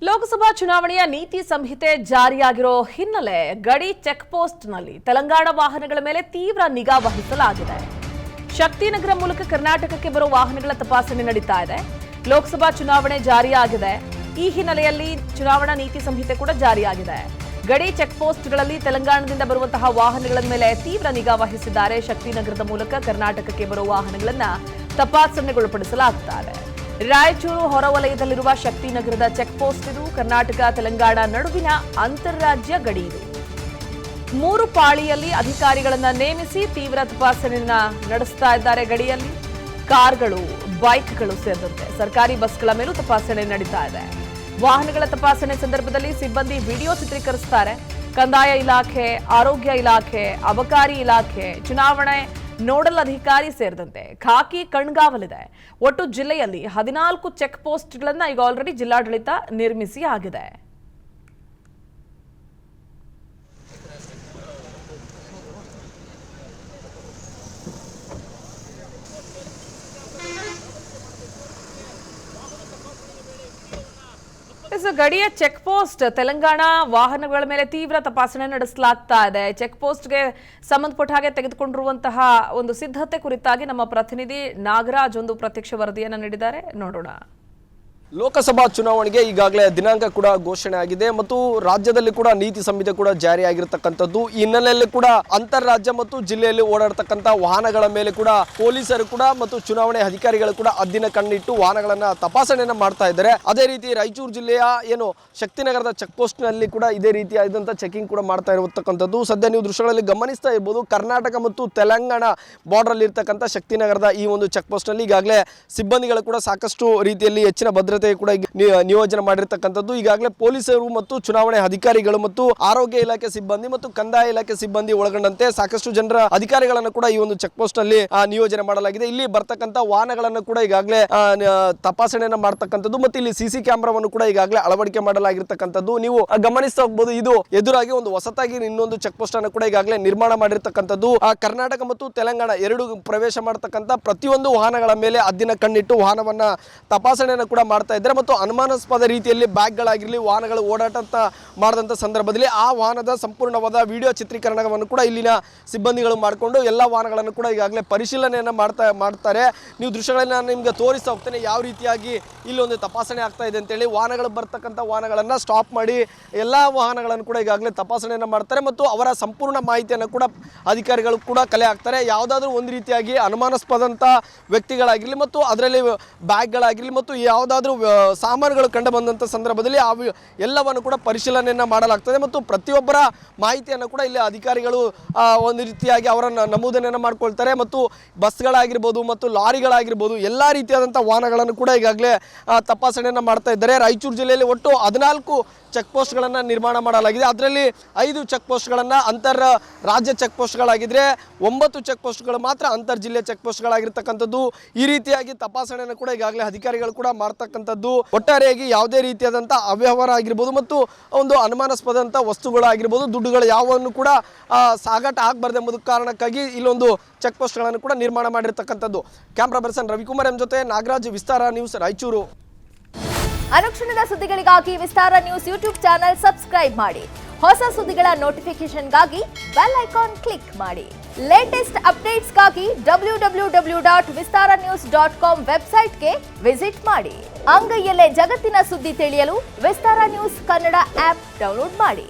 ಲೋಕಸಭಾ ಚುನಾವಣೆಯ ನೀತಿ ಸಂಹಿತೆ ಜಾರಿಯಾಗಿರೋ ಹಿನ್ನೆಲೆ ಗಡಿ ಚೆಕ್ ಪೋಸ್ಟ್ನಲ್ಲಿ ತೆಲಂಗಾಣ ವಾಹನಗಳ ಮೇಲೆ ತೀವ್ರ ನಿಗಾ ವಹಿಸಲಾಗಿದೆ. ಶಕ್ತಿನಗರ ಮೂಲಕ ಕರ್ನಾಟಕಕ್ಕೆ ಬರುವ ವಾಹನಗಳ ತಪಾಸಣೆ ನಡೀತಾ ಇದೆ. ಲೋಕಸಭಾ ಚುನಾವಣೆ ಜಾರಿಯಾಗಿದೆ. ಈ ಹಿನ್ನೆಲೆಯಲ್ಲಿ ಚುನಾವಣಾ ನೀತಿ ಸಂಹಿತೆ ಕೂಡ ಜಾರಿಯಾಗಿದೆ. ಗಡಿ ಚೆಕ್ ಪೋಸ್ಟ್ಗಳಲ್ಲಿ ತೆಲಂಗಾಣದಿಂದ ಬರುವಂತಹ ವಾಹನಗಳ ಮೇಲೆ ತೀವ್ರ ನಿಗಾ ವಹಿಸಿದ್ದಾರೆ. ಶಕ್ತಿನಗರದ ಮೂಲಕ ಕರ್ನಾಟಕಕ್ಕೆ ಬರುವ ವಾಹನಗಳನ್ನು ತಪಾಸಣೆಗೊಳಪಡಿಸಲಾಗುತ್ತದೆ. ರಾಯಚೂರು ಹೊರವಲಯದಲ್ಲಿರುವ ಶಕ್ತಿನಗರದ ಚೆಕ್ ಪೋಸ್ಟ್ ಇದು. ಕರ್ನಾಟಕ ತೆಲಂಗಾಣ ನಡುವಿನ ಅಂತಾರಾಜ್ಯ ಗಡಿ ಇದು. 3 ಪಾಳಿಯಲ್ಲಿ ಅಧಿಕಾರಿಗಳನ್ನ ನೇಮಿಸಿ ತೀವ್ರ ತಪಾಸಣೆಯನ್ನ ನಡೆಸ್ತಾ ಇದ್ದಾರೆ. ಗಡಿಯಲ್ಲಿ ಕಾರ್ಗಳು, ಬೈಕ್ಗಳು ಸೇರಿದಂತೆ ಸರ್ಕಾರಿ ಬಸ್ಗಳ ಮೇಲೂ ತಪಾಸಣೆ ನಡೀತಾ ಇದೆ. ವಾಹನಗಳ ತಪಾಸಣೆ ಸಂದರ್ಭದಲ್ಲಿ ಸಿಬ್ಬಂದಿ ವಿಡಿಯೋ ಚಿತ್ರೀಕರಿಸುತ್ತಾರೆ. ಕಂದಾಯ ಇಲಾಖೆ, ಆರೋಗ್ಯ ಇಲಾಖೆ, ಅಬಕಾರಿ ಇಲಾಖೆ, ಚುನಾವಣೆ ನೋಡಲ್ ಅಧಿಕಾರಿ ಸೇರಿದಂತೆ ಖಾಕಿ ಕಣ್ಗಾವಲಿದೆ. ಒಟ್ಟು ಜಿಲ್ಲೆಯಲ್ಲಿ 14 ಚೆಕ್ ಪೋಸ್ಟ್ಗಳನ್ನು ಈಗ ಆಲ್ರೆಡಿ ಜಿಲ್ಲಾಡಳಿತ ನಿರ್ಮಿಸಿ ಆಗಿದೆ. ಗಡಿಯ ಚೆಕ್ ಪೋಸ್ಟ್ ತೆಲಂಗಾಣ ವಾಹನಗಳ ಮೇಲೆ ತೀವ್ರ ತಪಾಸಣೆ ನಡೆಸಲಾಗ್ತಾ ಇದೆ. ಚೆಕ್ ಪೋಸ್ಟ್ಗೆ ಸಂಬಂಧಪಟ್ಟ ಹಾಗೆ ತೆಗೆದುಕೊಂಡಿರುವಂತಹ ಒಂದು ಸಿದ್ಧತೆ ಕುರಿತಾಗಿ ನಮ್ಮ ಪ್ರತಿನಿಧಿ ನಾಗರಾಜ್ ಒಂದು ಪ್ರತ್ಯಕ್ಷ ವರದಿಯನ್ನು ನೀಡಿದ್ದಾರೆ, ನೋಡೋಣ. ಲೋಕಸಭಾ ಚುನಾವಣೆಗೆ ಈಗಾಗಲೇ ದಿನಾಂಕ ಕೂಡ ಘೋಷಣೆ ಆಗಿದೆ ಮತ್ತು ರಾಜ್ಯದಲ್ಲಿ ಕೂಡ ನೀತಿ ಸಂಹಿತೆ ಕೂಡ ಜಾರಿಯಾಗಿರತಕ್ಕಂಥದ್ದು. ಈ ಹಿನ್ನೆಲೆಯಲ್ಲಿ ಕೂಡ ಅಂತಾರಾಜ್ಯ ಮತ್ತು ಜಿಲ್ಲೆಯಲ್ಲಿ ಓಡಾಡ್ತಕ್ಕಂಥ ವಾಹನಗಳ ಮೇಲೆ ಕೂಡ ಪೊಲೀಸರು ಕೂಡ ಮತ್ತು ಚುನಾವಣೆ ಅಧಿಕಾರಿಗಳು ಕೂಡ ಹದ್ದಿನ ಕಣ್ಣಿಟ್ಟು ವಾಹನಗಳನ್ನ ತಪಾಸಣೆಯನ್ನ ಮಾಡ್ತಾ ಇದ್ದಾರೆ. ಅದೇ ರೀತಿ ರಾಯಚೂರು ಜಿಲ್ಲೆಯ ಶಕ್ತಿನಗರದ ಚೆಕ್ ಪೋಸ್ಟ್ ನಲ್ಲಿ ಕೂಡ ಇದೇ ರೀತಿಯಾದಂತಹ ಚೆಕಿಂಗ್ ಕೂಡ ಮಾಡ್ತಾ ಇರತಕ್ಕಂಥದ್ದು. ಸದ್ಯ ನೀವು ದೃಶ್ಯಗಳಲ್ಲಿ ಗಮನಿಸ್ತಾ ಇರಬಹುದು, ಕರ್ನಾಟಕ ಮತ್ತು ತೆಲಂಗಾಣ ಬಾರ್ಡರ್ ಅಲ್ಲಿ ಇರ್ತಕ್ಕಂಥ ಶಕ್ತಿನಗರದ ಈ ಒಂದು ಚೆಕ್ ಪೋಸ್ಟ್ ನಲ್ಲಿ ಈಗಾಗಲೇ ಸಿಬ್ಬಂದಿಗಳು ಕೂಡ ಸಾಕಷ್ಟು ರೀತಿಯಲ್ಲಿ ಹೆಚ್ಚಿನ ಭದ್ರತೆ ಕೂಡ ನಿಯೋಜನೆ ಮಾಡಿರ್ತಕ್ಕಂಥದ್ದು. ಈಗಾಗಲೇ ಪೊಲೀಸರು ಮತ್ತು ಚುನಾವಣೆ ಅಧಿಕಾರಿಗಳು ಮತ್ತು ಆರೋಗ್ಯ ಇಲಾಖೆ ಸಿಬ್ಬಂದಿ ಮತ್ತು ಕಂದಾಯ ಇಲಾಖೆ ಸಿಬ್ಬಂದಿ ಒಳಗೊಂಡಂತೆ ಸಾಕಷ್ಟು ಜನರ ಅಧಿಕಾರಿಗಳನ್ನು ಕೂಡ ಈ ಒಂದು ಚೆಕ್ ಪೋಸ್ಟ್ ನಲ್ಲಿ ನಿಯೋಜನೆ ಮಾಡಲಾಗಿದೆ. ಇಲ್ಲಿ ಬರ್ತಕ್ಕಂಥ ವಾಹನಗಳನ್ನು ಕೂಡ ಈಗಾಗಲೇ ತಪಾಸಣೆಯನ್ನ ಮಾಡ್ತಕ್ಕಂಥದ್ದು ಮತ್ತು ಇಲ್ಲಿ ಸಿಸಿ ಕ್ಯಾಮೆರಾವನ್ನು ಕೂಡ ಈಗಾಗಲೇ ಅಳವಡಿಕೆ ಮಾಡಲಾಗಿರ್ತಕ್ಕಂಥದ್ದು. ನೀವು ಗಮನಿಸ್ತಾ ಹೋಗಬಹುದು, ಇದು ಎದುರಾಗಿ ಒಂದು ಹೊಸತಾಗಿ ಇನ್ನೊಂದು ಚೆಕ್ ಪೋಸ್ಟ್ ಅನ್ನು ಕೂಡ ಈಗಾಗಲೇ ನಿರ್ಮಾಣ ಮಾಡಿರ್ತಕ್ಕಂಥದ್ದು. ಕರ್ನಾಟಕ ಮತ್ತು ತೆಲಂಗಾಣ ಎರಡು ಪ್ರವೇಶ ಮಾಡತಕ್ಕಂಥ ಪ್ರತಿಯೊಂದು ವಾಹನಗಳ ಮೇಲೆ ಹದ್ದಿನ ಕಣ್ಣಿಟ್ಟು ವಾಹನವನ್ನ ತಪಾಸಣೆಯನ್ನು ಕೂಡ ಮಾಡ್ತಾ ಇದ್ದಾರೆ ಮತ್ತು ಅನುಮಾನಾಸ್ಪದ ರೀತಿಯಲ್ಲಿ ಬ್ಯಾಗ್ಗಳಾಗಿರಲಿ ವಾಹನಗಳು ಓಡಾಟ ಮಾಡಿದಂಥ ಸಂದರ್ಭದಲ್ಲಿ ಆ ವಾಹನದ ಸಂಪೂರ್ಣವಾದ ವಿಡಿಯೋ ಚಿತ್ರೀಕರಣವನ್ನು ಕೂಡ ಇಲ್ಲಿನ ಸಿಬ್ಬಂದಿಗಳು ಮಾಡಿಕೊಂಡು ಎಲ್ಲ ವಾಹನಗಳನ್ನು ಕೂಡ ಈಗಾಗಲೇ ಪರಿಶೀಲನೆಯನ್ನು ಮಾಡ್ತಾರೆ. ನೀವು ದೃಶ್ಯಗಳನ್ನು ನಾನು ನಿಮಗೆ ತೋರಿಸ್ತಾ ಹೋಗ್ತೇನೆ ಯಾವ ರೀತಿಯಾಗಿ ಇಲ್ಲಿ ಒಂದು ತಪಾಸಣೆ ಆಗ್ತಾ ಇದೆ ಅಂತೇಳಿ. ವಾಹನಗಳು ಬರ್ತಕ್ಕಂಥ ವಾಹನಗಳನ್ನು ಸ್ಟಾಪ್ ಮಾಡಿ ಎಲ್ಲ ವಾಹನಗಳನ್ನು ಕೂಡ ಈಗಾಗಲೇ ತಪಾಸಣೆಯನ್ನು ಮಾಡ್ತಾರೆ ಮತ್ತು ಅವರ ಸಂಪೂರ್ಣ ಮಾಹಿತಿಯನ್ನು ಕೂಡ ಅಧಿಕಾರಿಗಳು ಕೂಡ ಕಲೆ ಹಾಕ್ತಾರೆ. ಯಾವುದಾದ್ರೂ ಒಂದು ರೀತಿಯಾಗಿ ಅನುಮಾನಾಸ್ಪದಂಥ ವ್ಯಕ್ತಿಗಳಾಗಿರಲಿ ಮತ್ತು ಅದರಲ್ಲಿ ಬ್ಯಾಗ್ಗಳಾಗಿರಲಿ ಮತ್ತು ಯಾವುದಾದ್ರೂ ಸಾಮಾನುಗಳು ಕಂಡು ಬಂದಂಥ ಸಂದರ್ಭದಲ್ಲಿ ಎಲ್ಲವನ್ನು ಕೂಡ ಪರಿಶೀಲನೆಯನ್ನು ಮಾಡಲಾಗ್ತದೆ ಮತ್ತು ಪ್ರತಿಯೊಬ್ಬರ ಮಾಹಿತಿಯನ್ನು ಕೂಡ ಇಲ್ಲಿ ಅಧಿಕಾರಿಗಳು ಒಂದು ರೀತಿಯಾಗಿ ಅವರನ್ನು ನಮೂದನೆಯನ್ನು ಮಾಡ್ಕೊಳ್ತಾರೆ ಮತ್ತು ಬಸ್ಗಳಾಗಿರ್ಬೋದು ಮತ್ತು ಲಾರಿಗಳಾಗಿರ್ಬೋದು ಎಲ್ಲ ರೀತಿಯಾದಂಥ ವಾಹನಗಳನ್ನು ಕೂಡ ಈಗಾಗಲೇ ತಪಾಸಣೆಯನ್ನು ಮಾಡ್ತಾ ಇದ್ದಾರೆ. ರಾಯಚೂರು ಜಿಲ್ಲೆಯಲ್ಲಿ ಒಟ್ಟು 14 ಚೆಕ್ ಪೋಸ್ಟ್ಗಳನ್ನು ನಿರ್ಮಾಣ ಮಾಡಲಾಗಿದೆ. ಅದರಲ್ಲಿ 5 ಚೆಕ್ ಪೋಸ್ಟ್ಗಳನ್ನು ಅಂತರ್ ರಾಜ್ಯ ಚೆಕ್ ಪೋಸ್ಟ್ಗಳಾಗಿದ್ದರೆ 9 ಚೆಕ್ ಪೋಸ್ಟ್ಗಳು ಮಾತ್ರ ಅಂತರ್ ಜಿಲ್ಲೆ ಚೆಕ್ ಪೋಸ್ಟ್ಗಳಾಗಿರ್ತಕ್ಕಂಥದ್ದು. ಈ ರೀತಿಯಾಗಿ ತಪಾಸಣೆಯನ್ನು ಕೂಡ ಈಗಾಗಲೇ ಅಧಿಕಾರಿಗಳು ಕೂಡ ಮಾಡ್ತಕ್ಕಂಥದ್ದು. ಒಟ್ಟಾರೆಯಾಗಿ ಯಾವುದೇ ರೀತಿಯಾದಂಥ ಅವ್ಯವಹಾರ ಆಗಿರ್ಬೋದು ಮತ್ತು ಒಂದು ಅನುಮಾನಾಸ್ಪದಂಥ ವಸ್ತುಗಳಾಗಿರ್ಬೋದು, ದುಡ್ಡುಗಳು ಯಾವನ್ನು ಕೂಡ ಸಾಗಾಟ ಆಗಬಾರ್ದು ಎಂಬುದು ಕಾರಣಕ್ಕಾಗಿ ಇಲ್ಲೊಂದು ಚೆಕ್ ಪೋಸ್ಟ್ಗಳನ್ನು ಕೂಡ ನಿರ್ಮಾಣ ಮಾಡಿರ್ತಕ್ಕಂಥದ್ದು. ಕ್ಯಾಮ್ರಾ ಪರ್ಸನ್ ರವಿಕುಮಾರ್ ಎಂ ಜೊತೆ ನಾಗರಾಜ್, ವಿಸ್ತಾರ ನ್ಯೂಸ್, ರಾಯಚೂರು. ಅನುಕ್ಷಣದ ಸುದ್ದಿಗಳಿಗಾಗಿ ವಿಸ್ತಾರ ನ್ಯೂಸ್ ಯೂಟ್ಯೂಬ್ ಚಾನೆಲ್ ಸಬ್ಸ್ಕ್ರೈಬ್ ಮಾಡಿ. ಹೊಸ ಸುದ್ದಿಗಳ ನೋಟಿಫಿಕೇಶನ್ಗಾಗಿ ಬೆಲ್ ಐಕಾನ್ ಕ್ಲಿಕ್ ಮಾಡಿ. ಲೇಟೆಸ್ಟ್ ಅಪ್ಡೇಟ್ಸ್ಗಾಗಿ www.vistaranews.com ವೆಬ್ಸೈಟ್ಗೆ ವಿಸಿಟ್ ಮಾಡಿ. ಅಂಗೈಯಲ್ಲೇ ಜಗತ್ತಿನ ಸುದ್ದಿ ತಿಳಿಯಲು ವಿಸ್ತಾರ ನ್ಯೂಸ್ ಕನ್ನಡ ಆಪ್ ಡೌನ್ಲೋಡ್ ಮಾಡಿ.